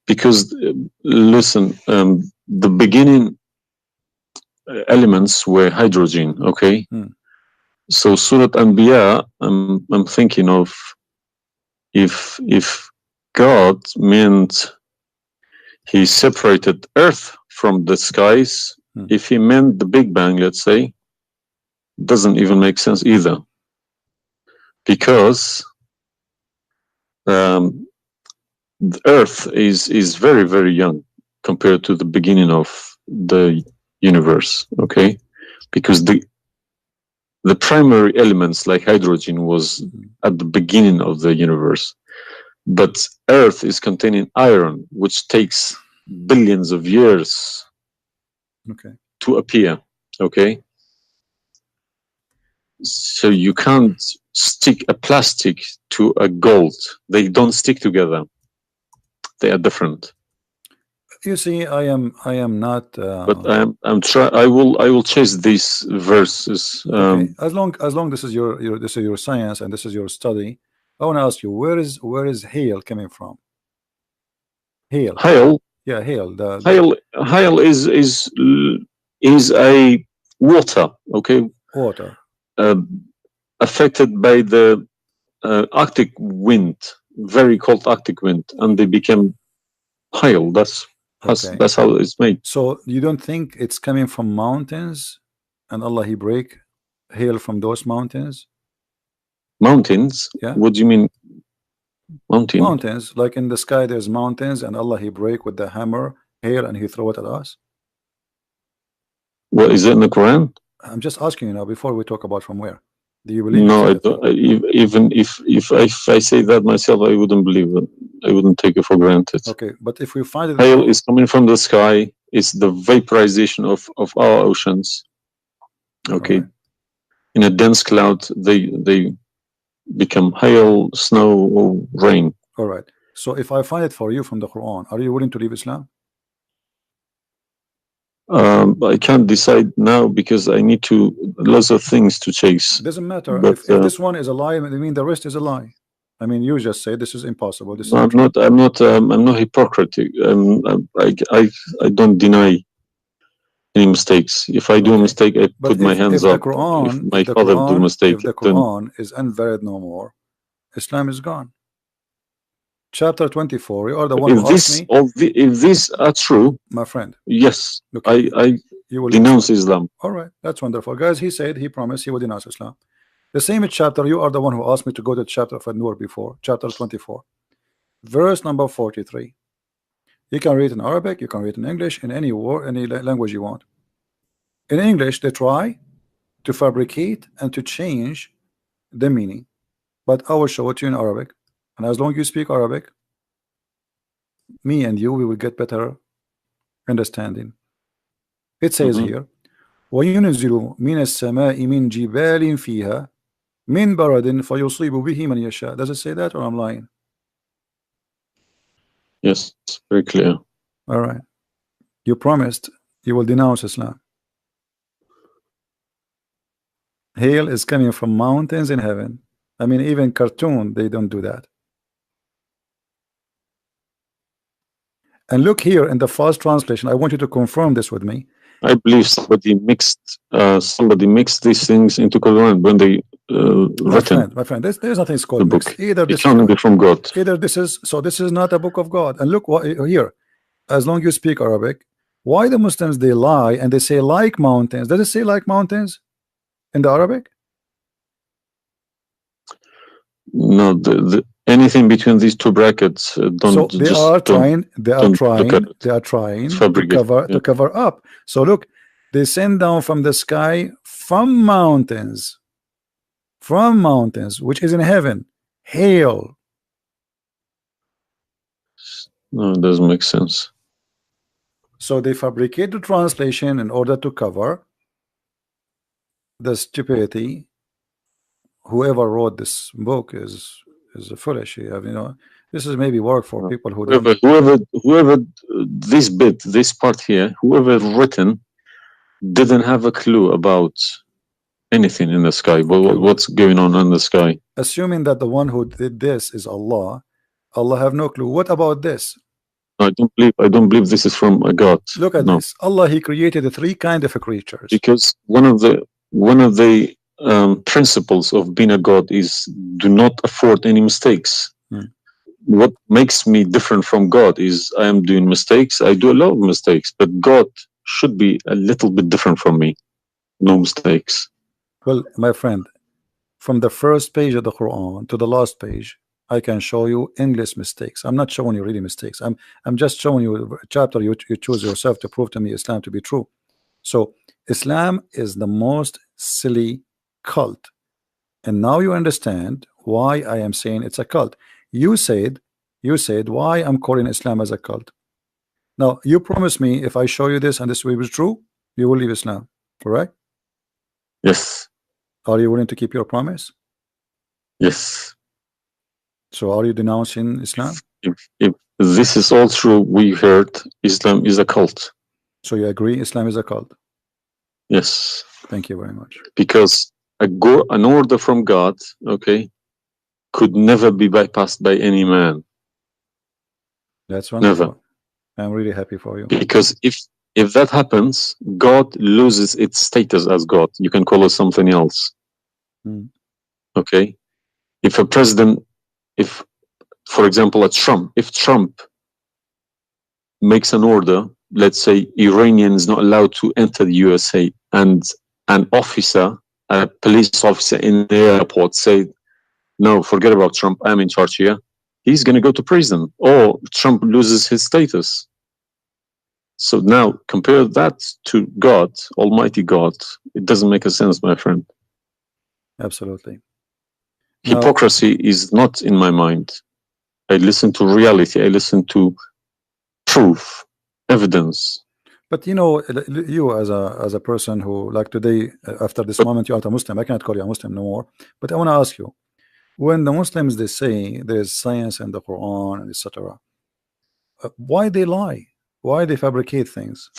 Because listen, the beginning elements were hydrogen. Okay, so Surah Anbiya, I'm thinking of if God meant he separated earth from the skies, if he meant the Big Bang, let's say, doesn't even make sense either, because the earth is very, very young compared to the beginning of the universe. Okay, because the primary elements like hydrogen was at the beginning of the universe, but earth is containing iron, which takes billions of years to appear. Okay, so you can't stick a plastic to a gold. They don't stick together. They are different. You see, I am not. But I will chase these verses. Okay. As long this is your science and this is your study, I want to ask you, where is hail coming from? Hail. Hail. Yeah, hail. Hail is a water. Okay. Water. Affected by the Arctic wind, very cold Arctic wind, and they became hail. That's how it's made. So you don't think it's coming from mountains, and Allah he break hail from those mountains? Mountains? Yeah. What do you mean? Mountains, like in the sky, there's mountains, and Allah he break with the hammer hail, and he throw it at us. What is it in the Quran? I'm just asking you now before we talk about from where. Do you believe? No, I don't. Even if I say that myself, I wouldn't believe it. I wouldn't take it for granted. Okay, but if we find it, hail is coming from the sky. It's the vaporization of our oceans. Okay, in a dense cloud, they become hail, snow, or rain. All right. So if I find it for you from the Quran, are you willing to leave Islam? I can't decide now because I need lots of things to chase. Doesn't matter. But, if this one is a lie, I mean the rest is a lie. I mean, you just say this is impossible. This is I'm not hypocritic. I don't deny any mistakes. If I do a mistake, I put my hands up. If my father do a mistake, if the Quran is unvalid no more, Islam is gone. Chapter 24. You are the one who asked me. If these are true, my friend. Yes, I denounce Islam. All right, that's wonderful, guys. He said he promised he would denounce Islam. The same chapter, you are the one who asked me to go to the chapter of An-Nur before, chapter 24, verse number 43. You can read in Arabic, you can read in English, in any word, any language you want. In English, they try to fabricate and to change the meaning, but I will show it to you in Arabic, and as long as you speak Arabic, me and you, we will get better understanding. It says here, وَيُنْزِلُ مِنَ السَّمَاءِ مِنْ جِبَالٍ فِيهَا مِنْ بَرَدٍ فَيُصِيبُ بِهِ مَنْ يَشَاءُ. Does it say that, or I'm lying? Yes, very clear. All right. You promised you will denounce Islam. Hail is coming from mountains in heaven. I mean, even cartoon, they don't do that. And look here in the first translation. I want you to confirm this with me. I believe somebody mixed these things into Quran when they my friend, there's nothing called book. mixed. Either this can't be from God. Either this is this is not a book of God. And look what here. As long as you speak Arabic, why the Muslims they lie and they say like mountains? Does it say like mountains in the Arabic? No, anything between these two brackets don't. So they are trying to cover up. So look, they send down from the sky from mountains, which is in heaven, hail. No, it doesn't make sense. So they fabricate the translation in order to cover the stupidity. Whoever wrote this book is foolish. You know, this is maybe work for people who whoever this part here, whoever written didn't have a clue about anything in the sky. What's going on in the sky? Assuming that the one who did this is Allah have no clue. What about this? I don't believe this is from a God. Look at this. Allah, He created three kind of creatures. Because one of the principles of being a God is do not afford any mistakes. What makes me different from God is I am doing mistakes. I do a lot of mistakes, but God should be a little bit different from me. No mistakes. Well, my friend, from the first page of the Quran to the last page, I can show you endless mistakes. I'm not showing you really mistakes. I'm just showing you a chapter you choose yourself to prove to me Islam to be true. So Islam is the most silly cult, and now you understand why I am saying it's a cult. You said why I'm calling Islam as a cult. Now you promise me if I show you this and this will be true, you will leave Islam, correct? Yes. Are you willing to keep your promise? Yes. So are you denouncing Islam? If this is all true, we heard Islam is a cult. So you agree Islam is a cult? Yes. Thank you very much. Because an order from God, okay, could never be bypassed by any man. That's wonderful. Never. I'm really happy for you. Because if that happens, God loses its status as God. You can call it something else. Okay? If a president, for example, if Trump makes an order, let's say Iranian is not allowed to enter the USA, and an officer, a police officer in the airport said, no, forget about Trump, I'm in charge here, he's going to go to prison, or Trump loses his status. So now compare that to God, Almighty God. It doesn't make a sense, my friend. Absolutely. Hypocrisy is not in my mind. I listen to reality. I listen to proof, evidence. But you know, you as a person who, like today, after this moment, you are a Muslim. I cannot call you a Muslim no more. But I want to ask you, when the Muslims they say there's science in the Quran and etc., why they lie? Why they fabricate things?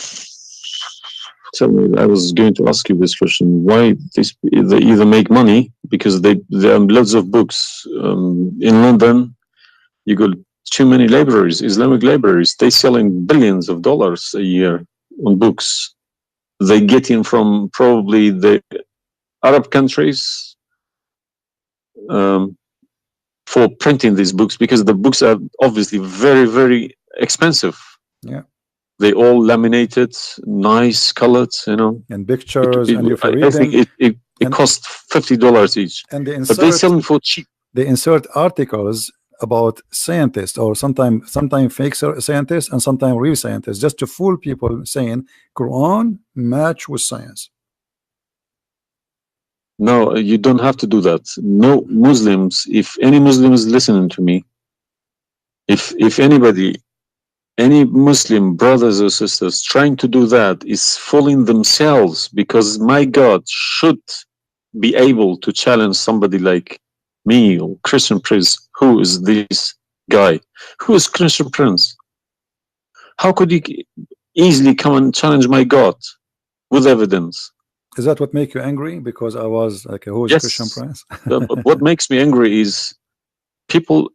Tell me, I was going to ask you this question. Why they either make money because there are loads of books in London. You got too many libraries, Islamic libraries. They selling billions of dollars a year on books. They get in from probably the Arab countries for printing these books because the books are obviously very, very expensive. Yeah. They all laminated, nice, colored, you know. And pictures, and I think It costs $50 each, and but they sell them for cheap. They insert articles about scientists, or sometimes fake scientists and sometimes real scientists, just to fool people, saying Quran match with science. No, you don't have to do that. No Muslims, if any Muslim is listening to me, if anybody, any Muslim brothers or sisters trying to do that is fooling themselves, because my God should be able to challenge somebody like me or Christian Prince. Who is this guy? Who is Christian Prince? How could he easily come and challenge my God with evidence? Is that what make you angry? Because I was like, who is Yes. Christian Prince? What makes me angry is people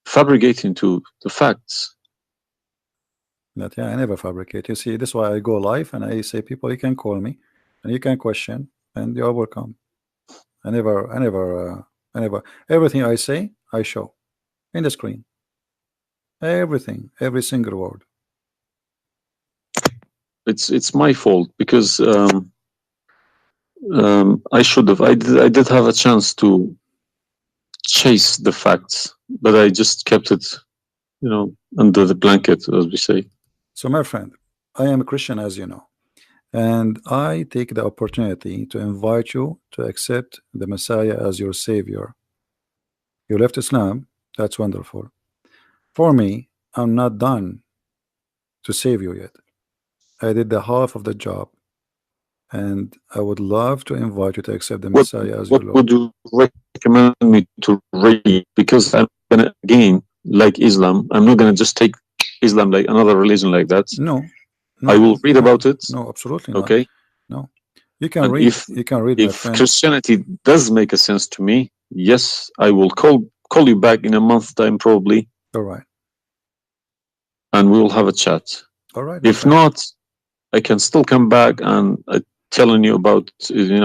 fabricating to the facts. But yeah, I never fabricate. You see, this is why I go live and I say, people, you can call me and you can question, and you are welcome. I never, everything I say, I show in the screen. Everything, every single word. It's my fault, because I should have. I did have a chance to chase the facts, but I just kept it, under the blanket, as we say. So, my friend, I am a Christian, as you know, and I take the opportunity to invite you to accept the Messiah as your Savior. You left Islam, that's wonderful. For me, I'm not done to save you yet. I did the half of the job, and I would love to invite you to accept the Messiah as your Lord. What would you recommend me to read? Because I'm gonna, again, like Islam, I'm not gonna just take Islam like another religion like that. No, I will read about it. No, absolutely not. Okay. No, you can read. You can read. If Christianity does make a sense to me, yes, I will call you back in a month's time, probably. All right. And we will have a chat. All right. If not, I can still come back and telling you about,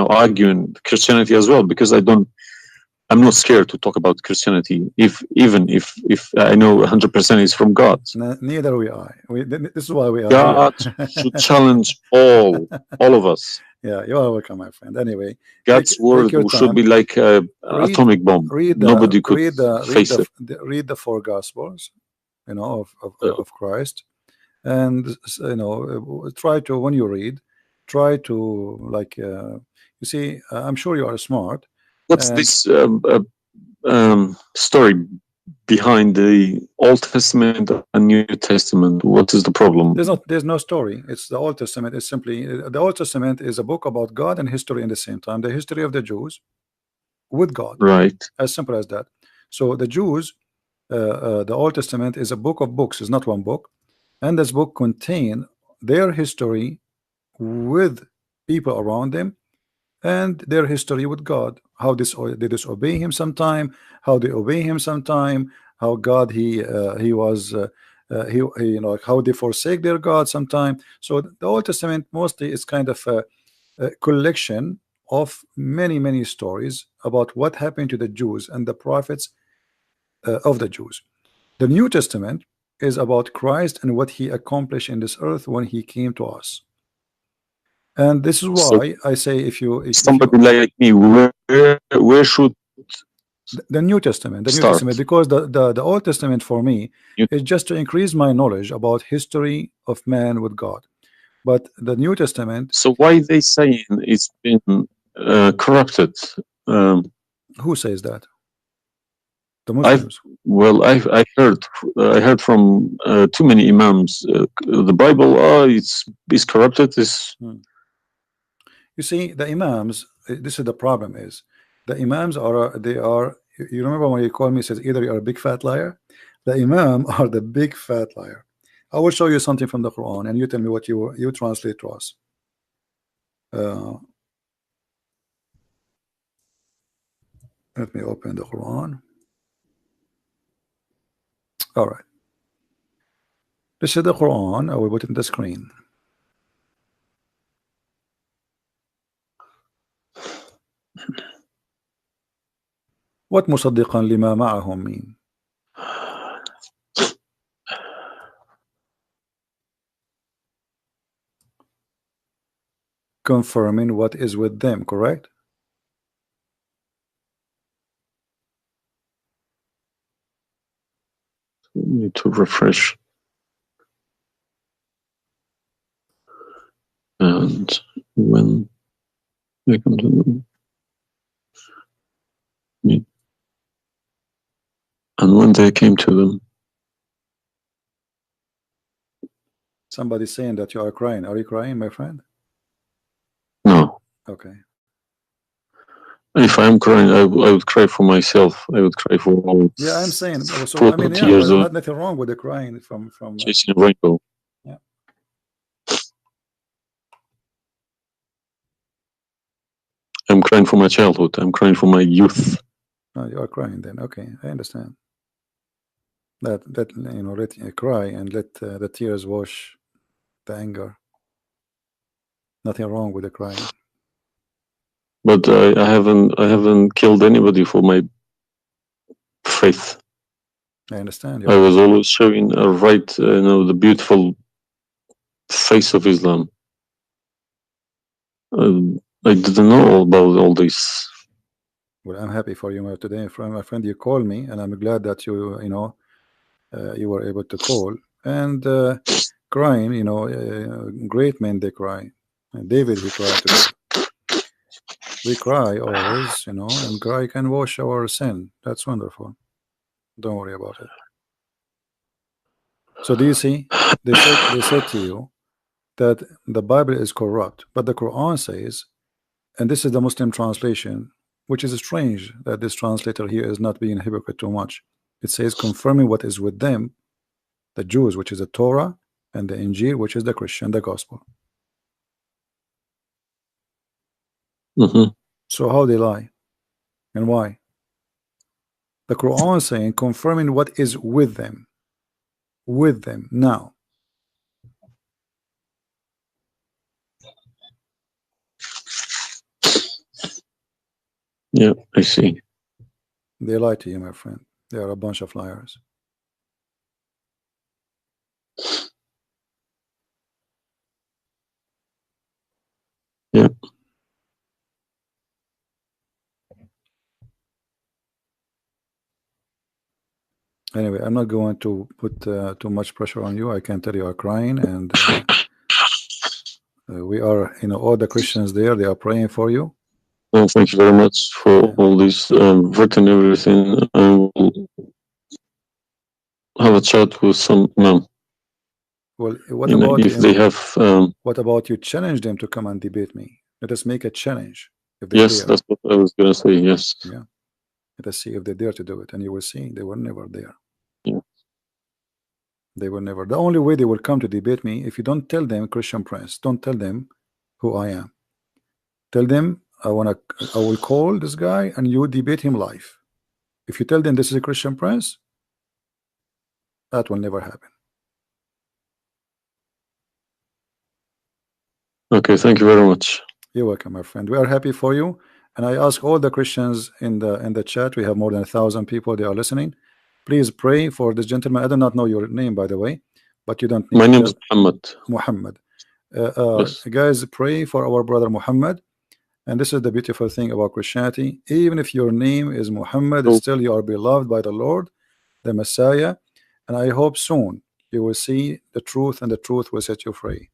arguing Christianity as well, because I'm not scared to talk about Christianity, even if I know 100% is from God. Neither we are. This is why we are. God should challenge all of us. Yeah, you are welcome, my friend. Anyway, God's word should be like an atomic bomb. Nobody could face it. Read the 4 Gospels, of Christ, and try to, when you read, try to you see, I'm sure you are smart. What's this story behind the Old Testament and New Testament? What is the problem? There's no story. It's the Old Testament is simply, the Old Testament is a book about God and history in the same time. The history of the Jews with God. Right. As simple as that. So the Jews, the Old Testament is a book of books. It's not one book. And this book contains their history with people around them and their history with God. How they disobey him sometime, how they obey him sometime, how God he was how they forsake their God sometime. So the Old Testament mostly is kind of a collection of many stories about what happened to the Jews and the prophets of the Jews. The New Testament is about Christ and what he accomplished in this earth when he came to us. And this is why I say, if somebody like me, where should the New Testament, New Testament, because the Old Testament for me is just to increase my knowledge about history of man with God. But the New Testament. So why they saying it's been corrupted? Who says that? The Muslims. I heard from too many imams. The Bible, it's corrupted. You see, the imams. This is the problem. Is the imams are you remember when you called me, says either you are a big fat liar. The imam are the big fat liar. I will show you something from the Quran, and you tell me what you translate to us. Let me open the Quran. All right. This is the Quran. I will put it in the screen. What مصدقا لما معهم mean? Confirming what is with them, correct? need to refresh. And when they come to them, and when they came to them. Somebody's saying that you are crying. Are you crying, my friend? No. Okay. If I'm crying, I would cry for myself. I would cry for all. Yeah, I'm saying. So I mean, yeah, but nothing wrong with the crying from chasing a rainbow. Yeah. I'm crying for my childhood. I'm crying for my youth. No, you are crying then. Okay, I understand. That you know, let cry and let the tears wash the anger. Nothing wrong with the crying. But I haven't killed anybody for my faith. I understand. I was always showing a right, you know, the beautiful face of Islam. I didn't know about all this. Well, I'm happy for you today, my friend. You called me, and I'm glad that you know you were able to call and crying. You know, great men they cry. And David, he cried today. We cry always, you know, and cry can wash our sin. That's wonderful. Don't worry about it. So do you see? They said to you that the Bible is corrupt, but the Quran says, and this is the Muslim translation, which is strange that this translator here is not being hypocrite too much. It says confirming what is with them, the Jews, which is the Torah, and the Injil, which is the Christian, the gospel. So how they lie and why? The Quran is saying confirming what is with them now. Yeah, I see. They lie to you, my friend. They are a bunch of liars. Yeah. Anyway, I'm not going to put too much pressure on you. I can tell you are crying, and we are, you know, all the Christians there, they are praying for you. Well, thank you very much for all this written everything. I will have a chat with some imam. Well, what about if they have? What about you challenge them to come and debate me? Let us make a challenge. If they Yes, dare. that's what I was gonna say. Yes. Yeah. Let us see if they dare to do it, and you will see they were never there. Yeah. They were never. The only way they will come to debate me, if you don't tell them, Christian Prince, don't tell them who I am. Tell them I will call this guy and you debate him live. If you tell them this is a Christian Prince, that will never happen. Okay, thank you very much. You're welcome, my friend. We are happy for you, and I ask all the Christians in the chat. We have more than 1,000 people. They are listening. Please pray for this gentleman. I do not know your name, by the way, but you don't need. My name is Muhammad. Muhammad. Yes. Guys, pray for our brother Muhammad. And this is the beautiful thing about Christianity. Even if your name is Muhammad, still you are beloved by the Lord, the Messiah. And I hope soon you will see the truth, and the truth will set you free.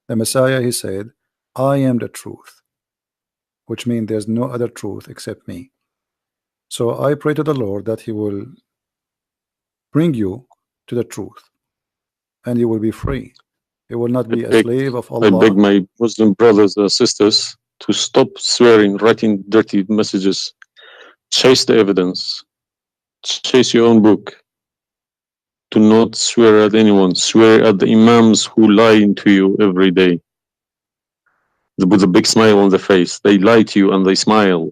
The Messiah, he said, I am the truth, which means there's no other truth except me. So I pray to the Lord that he will bring you to the truth, and you will be free. You will not be a slave of Allah. I beg my Muslim brothers and sisters to stop swearing, writing dirty messages. Chase the evidence. Chase your own book. Do not swear at anyone. Swear at the imams who lie to you every day. With a big smile on their face. They lie to you and they smile.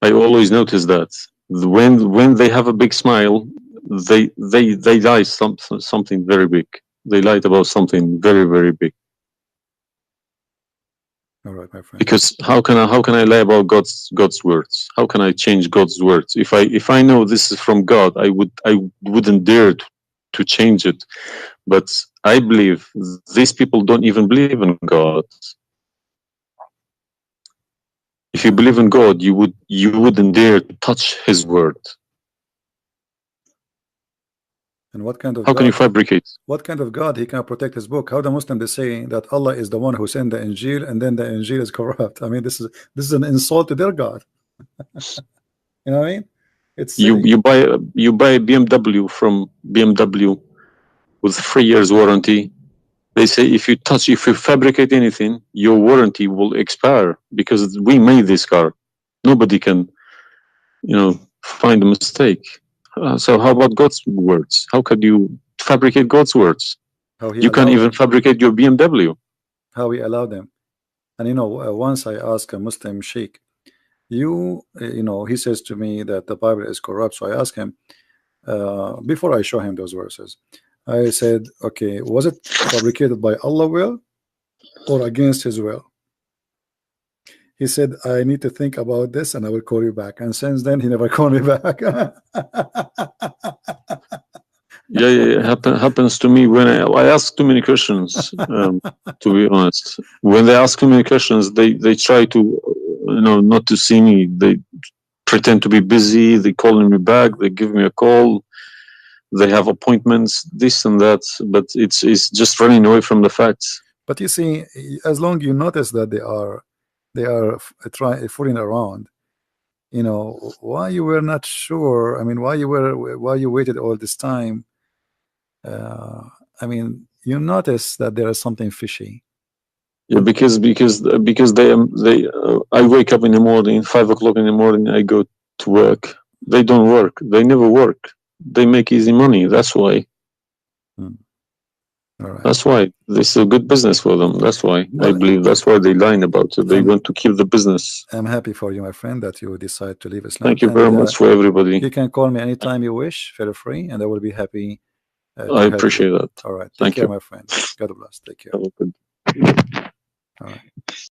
I always notice that. When they have a big smile, they lie something very big. They lied about something very, very big. All right, my friend. Because how can I lie about God's words? How can I change God's words? If I know this is from God, I wouldn't dare to change it. But I believe these people don't even believe in God. If you believe in God, you wouldn't dare to touch His word. And what kind of How God, can you fabricate? what kind of God he can protect his book? How the Muslim they say that Allah is the one who sent the Injil, and then the Injil is corrupt? I mean, this is an insult to their God. You know what I mean? It's silly. You buy a BMW from BMW with 3 years warranty. They say if you fabricate anything, your warranty will expire because we made this car. Nobody can, find a mistake. So how about God's words? How could you fabricate God's words? You can't even fabricate your BMW. How we allow them. And once I asked a Muslim sheikh, he says to me that the Bible is corrupt. So I asked him, before I show him those verses, I said, okay, was it fabricated by Allah's will or against his will? He said, I need to think about this and I will call you back. And since then, he never called me back. Yeah, happens to me when I ask too many questions. To be honest, when they ask too many questions, they try to, not to see me. They pretend to be busy. They calling me back. They give me a call. They have appointments, this and that. But it's just running away from the facts. But you see, as long as you notice that they are fooling around, why you were not sure? I mean, why you waited all this time? I mean, you notice that there is something fishy. Yeah, because they I wake up in the morning, 5 o'clock in the morning. I go to work. They don't work. They never work. They make easy money. That's why. All right. That's why this is a good business for them. That's why I believe that's why they lying about it. They want to keep the business. I'm happy for you, my friend, that you decide to leave Islam. Thank you very much for everybody. You can call me anytime you wish. Feel free, and I will be happy. I appreciate that. All right. Thank Take care, you. my friend. God bless. Take care. Have a good. All right.